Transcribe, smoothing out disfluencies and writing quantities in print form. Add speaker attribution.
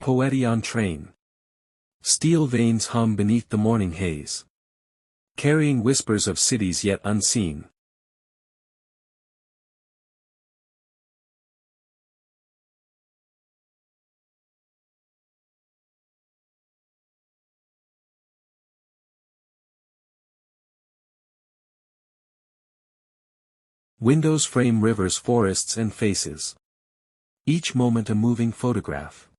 Speaker 1: Poeti on train. Steel veins hum beneath the morning haze, carrying whispers of cities yet unseen. Windows frame rivers, forests and faces. Each moment a moving photograph.